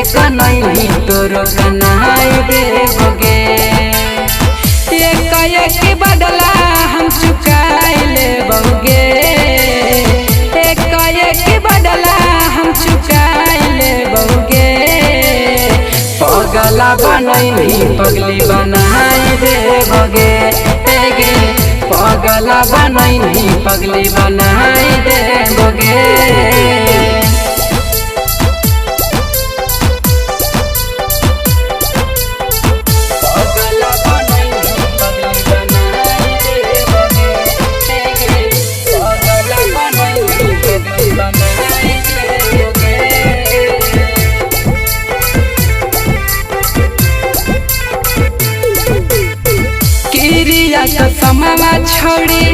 से कनैनी तोरो कनाई देबोगे। एक बदला हम चुकाई लेबोगे, एक बदला हम चुकाई लेबोगे। पगला बनैनी पगली बनाई देबोगे, पगला बनैनी पगली बनाई देबोगे। समावा छोड़ी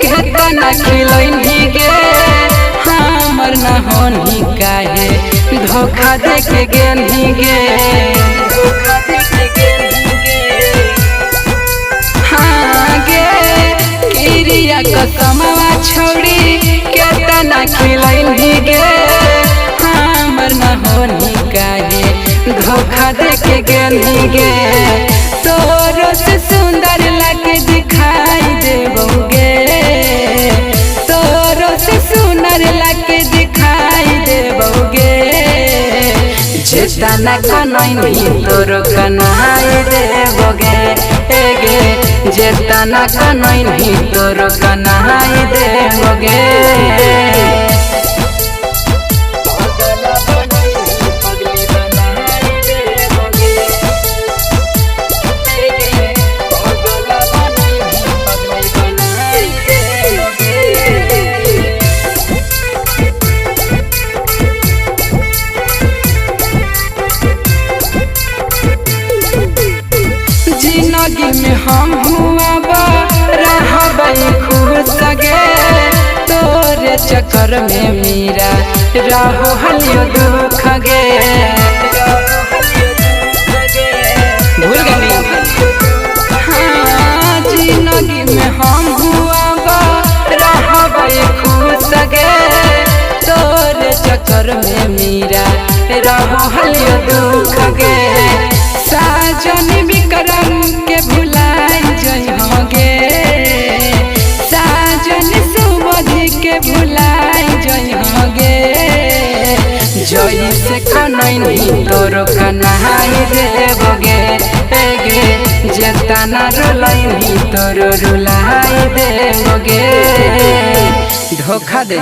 केतना खिलैनी गे, हमर न होनी काहे धोखा दे के गेनी गे। हाँ गे किरिया समावा छोड़ी केतना खिलैनी गे, हमर न होनी काहे धोखा दे के गेनी गे। तोरो से सुंदर लगे दिखाई देबोगे, तोरो से सुंदर लगे दिखाई देबोगे। जेतना कनैनी तोरो कनाई देबोगे, जेतना कनैनी तोरो कनाई देबोगे। जिंदगी में हम हुआ रहबै खुश गे, तोरे चक्कर में मेरा रहो हलियो दुख गे। भूल गई हाँ जिंदगी में हम हुआ रहबै खुश गे, तोरे चक्कर में मेरा रहो हलियो दुख गे। साजन विक्रम के भुलाई जइहोगे, साजन सुमधि के भुलाई जइहोगे। जई से कनैनी तोरो कनाई देबोगे, जेतना रुलैनी तोरो रुलाई देबोगे। धोखा दे